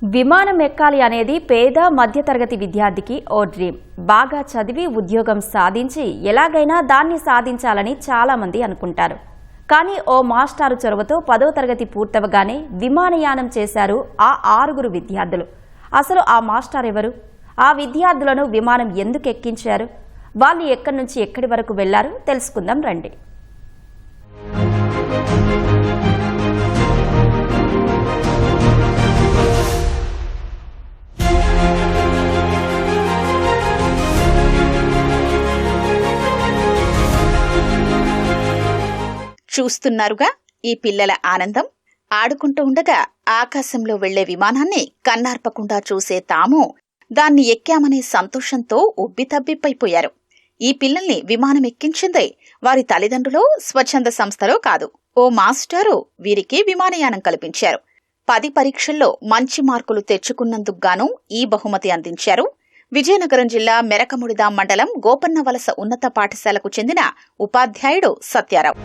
విమానం ఎక్కాలి అనేది పేద మధ్యతరగతి విద్యార్థికి ఓ డ్రీమ్. బాగా చదివి ఉద్యోగం సాధించి ఎలాగైనా దాన్ని సాధించాలని చాలా మంది అనుకుంటారు. కానీ ఓ మాస్టారు చొరవతో 10వ తరగతి పూర్తవగానే విమానయానం చేశారు ఆ 6 విద్యార్థులు. అసలు ఆ మాస్టర్ ఎవరు? ఆ విద్యార్థులను విమానం ఎందుకు ఎక్కించారు? వాళ్ళు ఎక్కడి నుంచి ఎక్కడి వరకు వెళ్లారు తెలుసుకుందాం రండి. చూస్తున్నారుగా ఈ పిల్లల ఆనందం. ఆడుకుంటూ ఉండగా ఆకాశంలో వెళ్లే విమానాన్ని కన్నార్పకుండా చూసే తాము దాన్ని ఎక్కామనే సంతోషంతో ఉబ్బితబ్బిబ్బైపోయారు. ఈ పిల్లల్ని విమానం ఎక్కించిందే వారి తల్లిదండ్రులో స్వచ్ఛంద సంస్థలో కాదు, ఓ మాస్టారు వీరికి విమానయానం కల్పించారు. 10 పరీక్షల్లో మంచి మార్కులు తెచ్చుకున్నందుకు గాను ఈ బహుమతి అందించారు విజయనగరం జిల్లా మెరకముడిదాం మండలం గోపన్నవలస ఉన్నత పాఠశాలకు చెందిన ఉపాధ్యాయుడు సత్యారావు.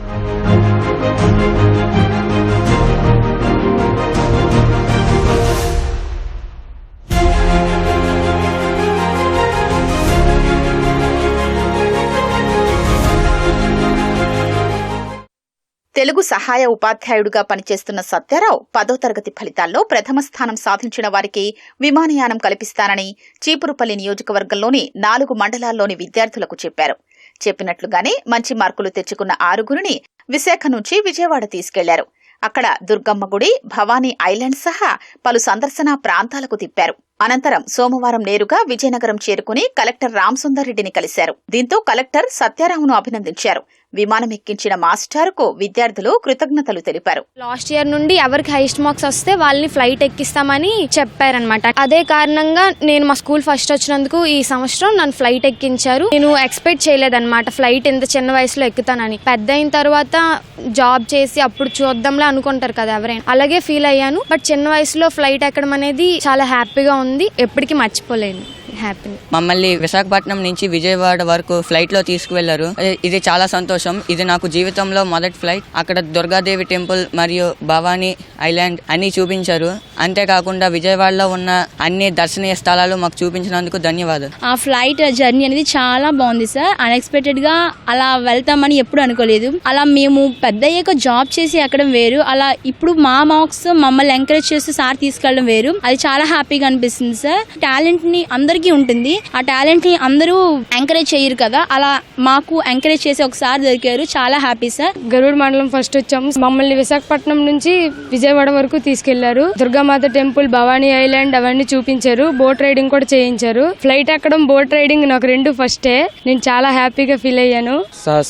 తెలుగు సహాయ ఉపాధ్యాయుడిగా పనిచేస్తున్న సత్యారావు 10వ తరగతి ఫలితాల్లో ప్రథమ స్థానం సాధించిన వారికి విమానయానం కల్పిస్తానని చీపురుపల్లి నియోజకవర్గంలోని 4 మండలాల్లోని విద్యార్థులకు చెప్పారు. చెప్పినట్లుగానే మంచి మార్కులు తెచ్చుకున్న 6 విశాఖ నుంచి విజయవాడ తీసుకెళ్లారు. అక్కడ దుర్గమ్మ గుడి, భవానీ ఐలాండ్ సహా పలు సందర్శనా ప్రాంతాలకు తిప్పారు. అనంతరం సోమవారం నేరుగా విజయనగరం చేరుకుని కలెక్టర్ రామసుందర్ రెడ్డిని కలిశారు. దీంతో కలెక్టర్ సత్యారావును అభినందించారు. విమానం ఎక్కించిన మాస్టారుకు విద్యార్థులు కృతజ్ఞతలు తెలిపారు. లాస్ట్ ఇయర్ నుండి ఎవరికి హైయెస్ట్ మార్క్స్ వస్తే వాళ్ళని ఫ్లైట్ ఎక్కిస్తామని చెప్పారనమాట. అదే కారణంగా నేను మా స్కూల్ ఫస్ట్ వచ్చినందుకు ఈ సంవత్సరం నన్ను ఫ్లైట్ ఎక్కించారు. నేను ఎక్స్పెక్ట్ చేయలేదన్నమాట ఫ్లైట్ ఇంత చిన్న వయసులో ఎక్కుతానని. పెద్ద అయిన తర్వాత జాబ్ చేసి అప్పుడు చూద్దాంలే అనుకుంటారు కదా ఎవరైనా, అలాగే ఫీల్ అయ్యాను. బట్ చిన్న వయసులో ఫ్లైట్ ఎక్కడం అనేది చాలా హ్యాపీగా ఉంది, ఎప్పటికీ మర్చిపోలేను. మమ్మల్ని విశాఖపట్నం నుంచి విజయవాడ వరకు ఫ్లైట్ లో తీసుకువెళ్లారు. ఇది చాలా సంతోషం. ఇది నాకు జీవితంలో మొదటి ఫ్లైట్. అక్కడ దుర్గాదేవి టెంపుల్ మరియు భవానీ ఐలాండ్ అన్ని చూపించారు. అంతేకాకుండా విజయవాడలో ఉన్న అన్ని దర్శనీయ స్థలాలు మాకు చూపించినందుకు ధన్యవాదాలు. ఆ ఫ్లైట్ జర్నీ అనేది చాలా బాగుంది సార్. అన్ఎక్స్పెక్టెడ్ గా అలా వెళ్తామని ఎప్పుడు అనుకోలేదు. అలా మేము పెద్ద అయ్యాక జాబ్ చేసి ఎక్కడం వేరు, అలా ఇప్పుడు మా మార్క్స్ మమ్మల్ని ఎంకరేజ్ చేస్తూ సార్ తీసుకెళ్ళడం వేరు. అది చాలా హ్యాపీగా అనిపిస్తుంది సార్. టాలెంట్ ని అందరికీ ఉంటుంది, ఆ టాలెంట్ ని అందరూ ఎంకరేజ్ చేయరు కదా, అలా మాకు ఎంకరేజ్ చేసి ఒకసారి దొరికారు. చాలా హ్యాపీ సార్. గరుడ్ మండలం ఫస్ట్ వచ్చాము. మమ్మల్ని విశాఖపట్నం నుంచి విజయవాడ వరకు తీసుకెళ్లారు. దుర్గామాత టెంపుల్, భవానీ ఐలాండ్ అవన్నీ చూపించారు. బోట్ రైడింగ్ కూడా చేయించారు. ఫ్లైట్ ఎక్కడం, బోట్ రైడింగ్ నాకు 2 ఫస్టే. నేను చాలా హ్యాపీగా ఫీల్ అయ్యాను.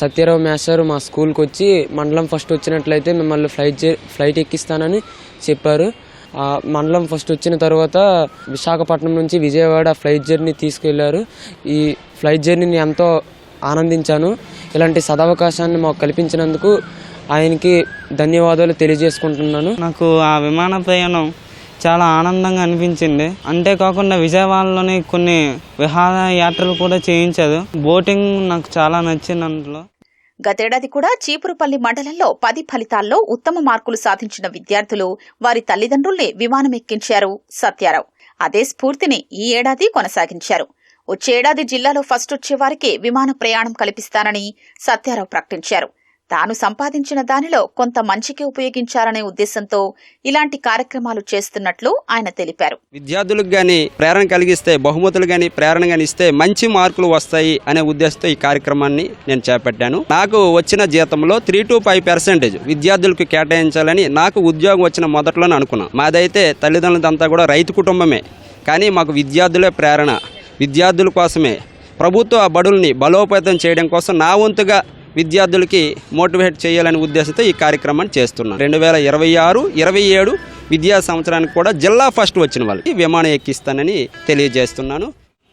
సత్యారావు మాస్టర్ మా స్కూల్కి వచ్చి మండలం ఫస్ట్ వచ్చినట్లయితే మిమ్మల్ని ఫ్లైట్ ఎక్కిస్తానని చెప్పారు. మండలం ఫస్ట్ వచ్చిన తర్వాత విశాఖపట్నం నుంచి విజయవాడ ఫ్లైట్ జర్నీ తీసుకెళ్లారు. ఈ ఫ్లైట్ జర్నీని ఎంతో ఆనందించాను. ఇలాంటి సదవకాశాన్ని మాకు కల్పించినందుకు ఆయనకి ధన్యవాదాలు తెలియజేసుకుంటున్నాను. నాకు ఆ విమాన ప్రయాణం చాలా ఆనందంగా అనిపించింది. అంతేకాకుండా విజయవాడలోని కొన్ని విహార యాత్రలు కూడా చేయించారు. బోటింగ్ నాకు చాలా నచ్చింది. అందులో గతేడాది కూడా చీపురుపల్లి మండలంలో 10 ఫలితాల్లో ఉత్తమ మార్కులు సాధించిన విద్యార్థులు వారి తల్లిదండ్రుల్ని విమానం ఎక్కించారు సత్యారావు. అదే స్ఫూర్తిని ఈ ఏడాది కొనసాగించారు. వచ్చేడాది జిల్లాలో ఫస్ట్ వచ్చే వారికి విమాన ప్రయాణం కల్పిస్తానని సత్యారావు ప్రకటించారు. తాను సంపాదించిన దానిలో కొంత మంచికి ఉపయోగించాలనే ఉద్దేశంతో ఇలాంటి కార్యక్రమాలు చేస్తున్నట్లు ఆయన తెలిపారు. విద్యార్థులకు గాని ప్రేరణ కలిగిస్తే, బహుమతులు గాని ప్రేరణ గాని ఇస్తే మంచి మార్కులు వస్తాయి అనే ఉద్దేశంతో ఈ కార్యక్రమాన్ని నేను చేపట్టాను. నాకు వచ్చిన జీతంలో 3 to 5% విద్యార్థులకు కేటాయించాలని నాకు ఉద్యోగం వచ్చిన మొదట్లోనే అనుకున్నాను. మాదైతే తల్లిదండ్రులంతా కూడా రైతు కుటుంబమే, కానీ మాకు విద్యార్థులే ప్రేరణ. విద్యార్థుల కోసమే ప్రభుత్వ బడుల్ని బలోపేతం చేయడం కోసం నా వంతుగా విద్యార్థులకి మోటివేట్ చేయాలనే ఉద్దేశంతో ఈ కార్యక్రమాన్ని చేస్తున్నాను. 2026-27 విద్యా సంవత్సరానికి కూడా జిల్లా ఫస్ట్ వచ్చిన వాళ్ళకి విమానం ఎక్కిస్తానని తెలియజేస్తున్నాను.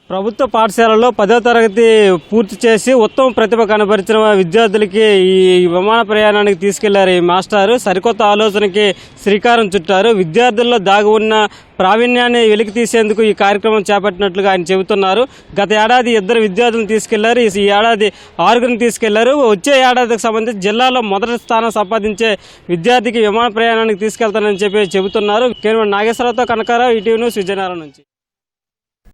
ప్రభుత్వ పాఠశాలలో 10వ తరగతి పూర్తి చేసి ఉత్తమ ప్రతిభ కనబరిచిన విద్యార్థులకి ఈ విమాన ప్రయాణానికి తీసుకెళ్లారు ఈ మాస్టారు. సరికొత్త ఆలోచనకి శ్రీకారం చుట్టారు. విద్యార్థుల్లో దాగి ఉన్న ప్రావీణ్యాన్ని వెలికి తీసేందుకు ఈ కార్యక్రమం చేపట్టినట్లుగా ఆయన చెబుతున్నారు. గత ఏడాది 2 విద్యార్థులను తీసుకెళ్లారు. ఈ ఏడాది 6 తీసుకెళ్లారు. వచ్చే ఏడాదికి సంబంధించి జిల్లాలో మొదటి స్థానం సంపాదించే విద్యార్థికి విమాన ప్రయాణానికి తీసుకెళ్తానని చెప్పి చెబుతున్నారు. కేవలం నాగేశ్వరరావుతో కనకారావు, ఈటీవీ న్యూస్, విజయనగరం నుంచి.